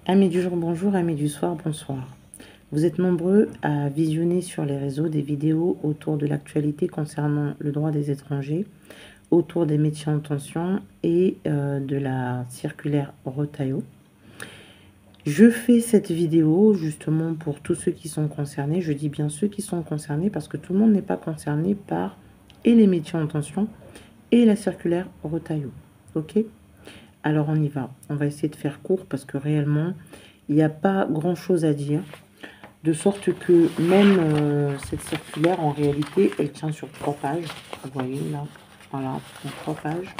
Amis du jour, bonjour, amis du soir, bonsoir. Vous êtes nombreux à visionner sur les réseaux des vidéos autour de l'actualité concernant le droit des étrangers, autour des métiers en tension et de la circulaire Retailleau. Je fais cette vidéo justement pour tous ceux qui sont concernés. Je dis bien ceux qui sont concernés parce que tout le monde n'est pas concerné par et les métiers en tension et la circulaire Retailleau. Ok? Alors on y va. On va essayer de faire court parce que réellement, il n'y a pas grand-chose à dire. De sorte que même cette circulaire, en réalité, elle tient sur 3 pages. Vous voyez là, voilà, 3 pages.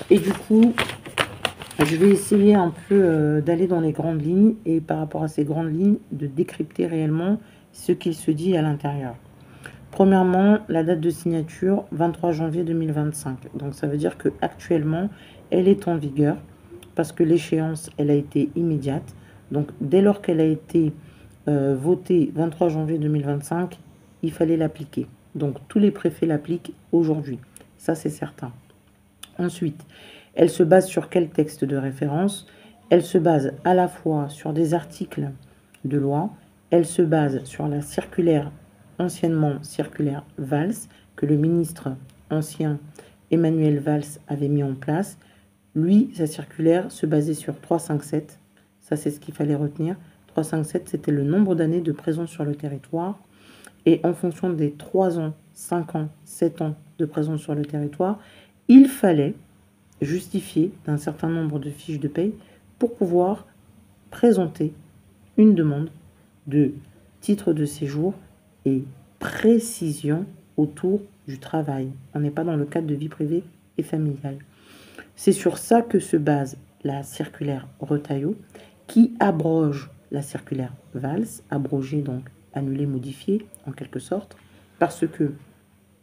Et du coup, je vais essayer un peu d'aller dans les grandes lignes et par rapport à ces grandes lignes, de décrypter réellement ce qu'il se dit à l'intérieur. Premièrement, la date de signature, 23 janvier 2025. Donc ça veut dire qu'actuellement, elle est en vigueur parce que l'échéance, elle a été immédiate. Donc dès lors qu'elle a été votée 23 janvier 2025, il fallait l'appliquer. Donc tous les préfets l'appliquent aujourd'hui. Ça, c'est certain. Ensuite, elle se base sur quel texte de référence? Elle se base à la fois sur des articles de loi, elle se base sur la circulaire, anciennement circulaire Valls, que le ministre ancien Emmanuel Valls avait mis en place. Lui, sa circulaire se basait sur 357. Ça, c'est ce qu'il fallait retenir. 357, c'était le nombre d'années de présence sur le territoire. Et en fonction des 3 ans, 5 ans, 7 ans de présence sur le territoire, il fallait justifier d'un certain nombre de fiches de paye pour pouvoir présenter une demande de titre de séjour et précision autour du travail. On n'est pas dans le cadre de vie privée et familiale. C'est sur ça que se base la circulaire Retailleau, qui abroge la circulaire Valls, abrogée donc annulée, modifiée en quelque sorte, parce que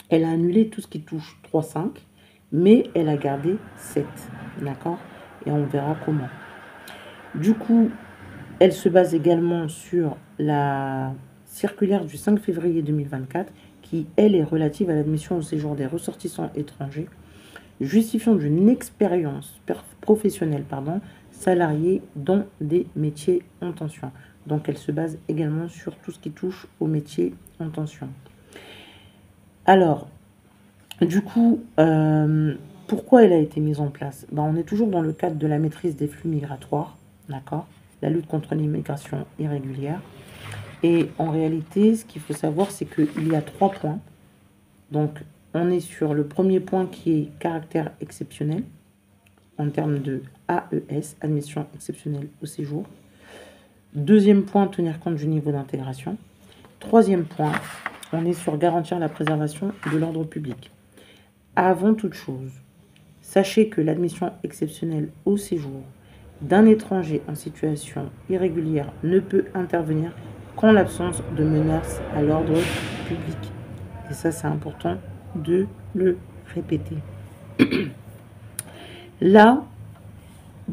elle a annulé tout ce qui touche 3,5, mais elle a gardé 7, d'accord? Et on verra comment. Du coup, elle se base également sur la circulaire du 5 février 2024, qui, elle, est relative à l'admission au séjour des ressortissants étrangers, justifiant d'une expérience professionnelle, salariée dans des métiers en tension. Donc, elle se base également sur tout ce qui touche aux métiers en tension. Alors, du coup, pourquoi elle a été mise en place? On est toujours dans le cadre de la maîtrise des flux migratoires, d'accord? La lutte contre l'immigration irrégulière. Et en réalité, ce qu'il faut savoir, c'est qu'il y a 3 points. Donc, on est sur le premier point qui est caractère exceptionnel, en termes de AES, admission exceptionnelle au séjour. Deuxième point, tenir compte du niveau d'intégration. Troisième point, on est sur garantir la préservation de l'ordre public. Avant toute chose, sachez que l'admission exceptionnelle au séjour d'un étranger en situation irrégulière ne peut intervenir qu'en l'absence de menace à l'ordre public. Et ça, c'est important de le répéter. Là,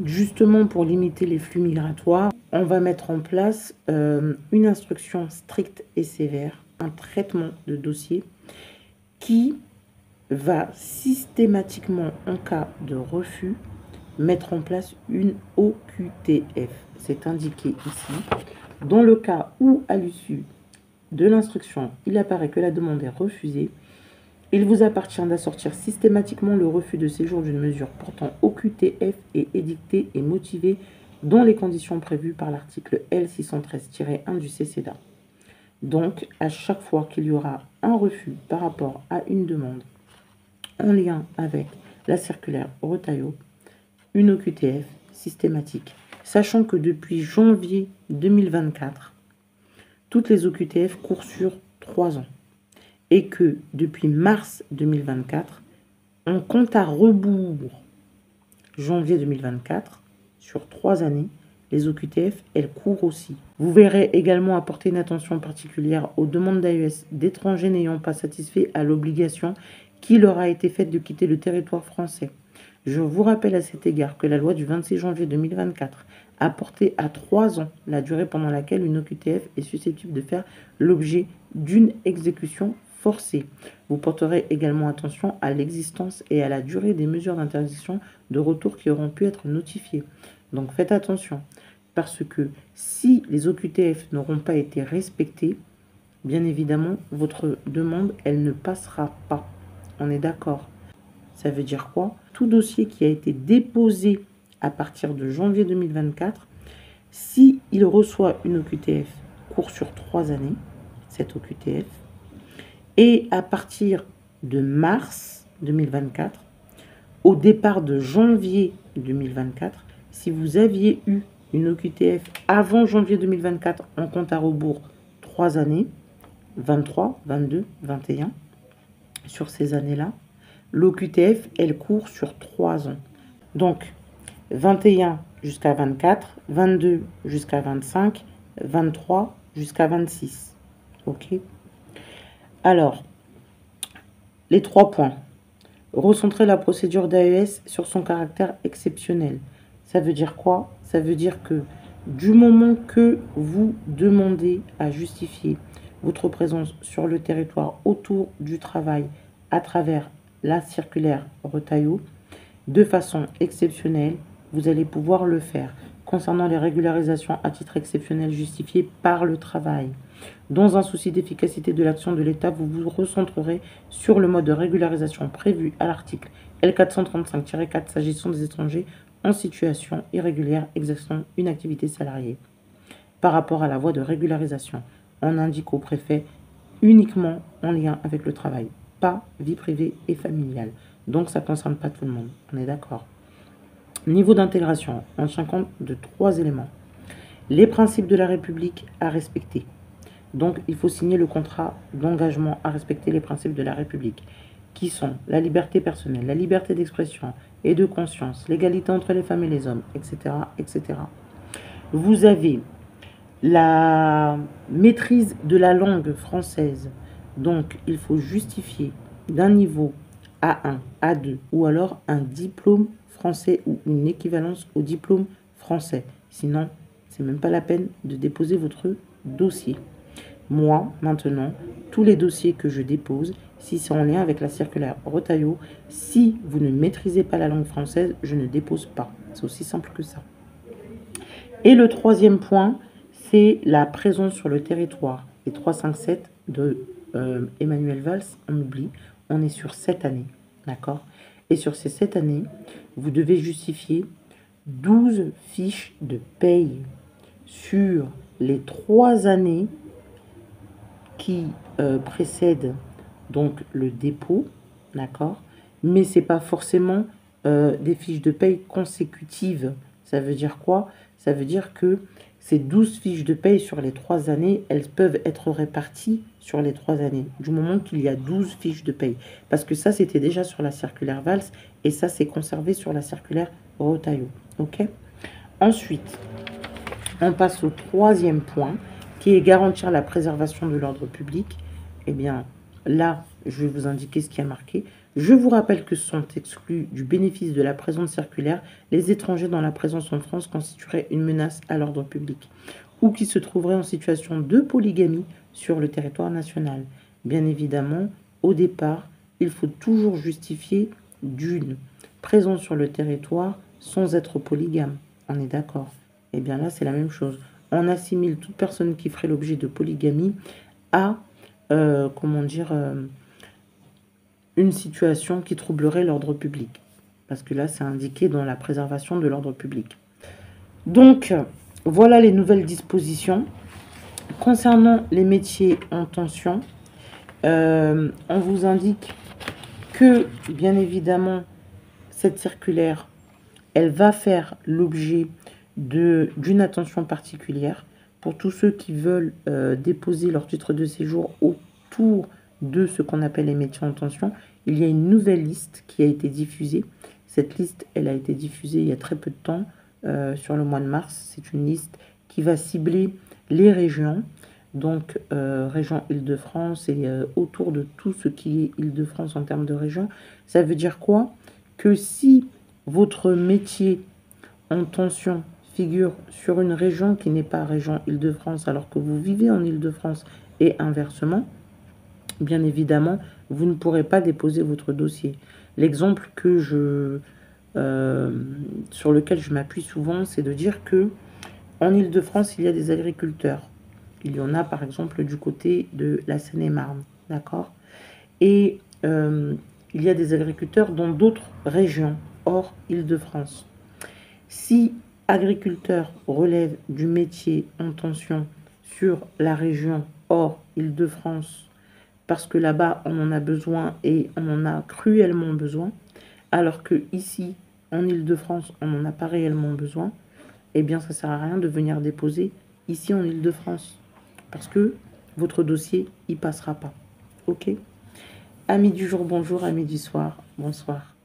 justement pour limiter les flux migratoires, on va mettre en place une instruction stricte et sévère, un traitement de dossier qui va systématiquement, en cas de refus, mettre en place une OQTF. C'est indiqué ici. Dans le cas où, à l'issue de l'instruction, il apparaît que la demande est refusée, il vous appartient d'assortir systématiquement le refus de séjour d'une mesure portant OQTF et édictée et motivée dans les conditions prévues par l'article L613-1 du CCEDA. Donc, à chaque fois qu'il y aura un refus par rapport à une demande en lien avec la circulaire Retailleau, une OQTF systématique. Sachant que depuis janvier 2024, toutes les OQTF courent sur 3 ans. Et que depuis mars 2024, on compte à rebours janvier 2024, sur 3 années, les OQTF, elles courent aussi. Vous verrez également apporter une attention particulière aux demandes d'AES d'étrangers n'ayant pas satisfait à l'obligation qui leur a été faite de quitter le territoire français. Je vous rappelle à cet égard que la loi du 26 janvier 2024 a porté à 3 ans la durée pendant laquelle une OQTF est susceptible de faire l'objet d'une exécution forcée. Vous porterez également attention à l'existence et à la durée des mesures d'interdiction de retour qui auront pu être notifiées. Donc faites attention. parce que si les OQTF n'auront pas été respectés, bien évidemment, votre demande, elle ne passera pas. On est d'accord? Ça veut dire quoi? Tout dossier qui a été déposé à partir de janvier 2024, si il reçoit une OQTF, court sur 3 années, cette OQTF, et à partir de mars 2024, au départ de janvier 2024, si vous aviez eu une OQTF avant janvier 2024 en compte à rebours 3 années, 23, 22, 21, sur ces années-là, l'OQTF, elle court sur 3 ans. Donc, 21 jusqu'à 24, 22 jusqu'à 25, 23 jusqu'à 26. OK? Alors, les 3 points. Recentrer la procédure d'AES sur son caractère exceptionnel. Ça veut dire quoi? Ça veut dire que du moment que vous demandez à justifier votre présence sur le territoire autour du travail à travers la circulaire Retailleau, de façon exceptionnelle, vous allez pouvoir le faire. Concernant les régularisations à titre exceptionnel justifiées par le travail, dans un souci d'efficacité de l'action de l'État, vous vous recentrerez sur le mode de régularisation prévu à l'article L435-4 s'agissant des étrangers en situation irrégulière exerçant une activité salariée. Par rapport à la voie de régularisation, on indique au préfet uniquement en lien avec le travail, pas vie privée et familiale. Donc ça ne concerne pas tout le monde, on est d'accord. Niveau d'intégration, on tient compte de 3 éléments. Les principes de la République à respecter. Donc il faut signer le contrat d'engagement à respecter les principes de la République, qui sont la liberté personnelle, la liberté d'expression et de conscience, l'égalité entre les femmes et les hommes, etc., etc. Vous avez la maîtrise de la langue française. Donc, il faut justifier d'un niveau A1, A2 ou alors un diplôme français ou une équivalence au diplôme français. Sinon, c'est même pas la peine de déposer votre dossier. Moi, maintenant, tous les dossiers que je dépose, si c'est en lien avec la circulaire Retailleau, si vous ne maîtrisez pas la langue française, je ne dépose pas. C'est aussi simple que ça. Et le 3e point, c'est la présence sur le territoire. Les 357 de Emmanuel Valls, on oublie, on est sur 7 années, d'accord? Et sur ces 7 années, vous devez justifier 12 fiches de paye sur les 3 années qui précèdent donc le dépôt, d'accord? Mais ce n'est pas forcément des fiches de paye consécutives. Ça veut dire quoi? Ça veut dire que ces 12 fiches de paye sur les 3 années, elles peuvent être réparties sur les 3 années, du moment qu'il y a 12 fiches de paye. Parce que ça, c'était déjà sur la circulaire Valls, et ça, c'est conservé sur la circulaire Retailleau. OK? Ensuite, on passe au 3e point, qui est garantir la préservation de l'ordre public. Eh bien, là, je vais vous indiquer ce qui a marqué. Je vous rappelle que sont exclus du bénéfice de la présente circulaire les étrangers dont la présence en France constituerait une menace à l'ordre public ou qui se trouveraient en situation de polygamie sur le territoire national. Bien évidemment, au départ, il faut toujours justifier d'une présence sur le territoire sans être polygame. On est d'accord? Eh bien là, c'est la même chose. On assimile toute personne qui ferait l'objet de polygamie à, une situation qui troublerait l'ordre public. Parce que là, c'est indiqué dans la préservation de l'ordre public. Donc, voilà les nouvelles dispositions. Concernant les métiers en tension, on vous indique que, bien évidemment, cette circulaire, elle va faire l'objet d'une attention particulière pour tous ceux qui veulent déposer leur titre de séjour autour de ce qu'on appelle les métiers en tension. Il y a une nouvelle liste qui a été diffusée. Cette liste, elle a été diffusée il y a très peu de temps, sur le mois de mars. C'est une liste qui va cibler les régions, donc région Île-de-France et autour de tout ce qui est Île-de-France en termes de région. Ça veut dire quoi? Que si votre métier en tension figure sur une région qui n'est pas région Île-de-France alors que vous vivez en Île-de-France et inversement, bien évidemment, vous ne pourrez pas déposer votre dossier. L'exemple que sur lequel je m'appuie souvent, c'est de dire que En Île-de-France, il y a des agriculteurs. Il y en a, par exemple, du côté de la Seine-et-Marne, d'accord? Et il y a des agriculteurs dans d'autres régions, hors Île-de-France. Si agriculteur relève du métier en tension sur la région hors Île-de-France, parce que là-bas, on en a besoin et on en a cruellement besoin, alors que ici, en Île-de-France, on n'en a pas réellement besoin, eh bien, ça ne sert à rien de venir déposer ici en Île-de-France, parce que votre dossier, il passera pas. OK? Amis du jour, bonjour. Amis du soir, bonsoir.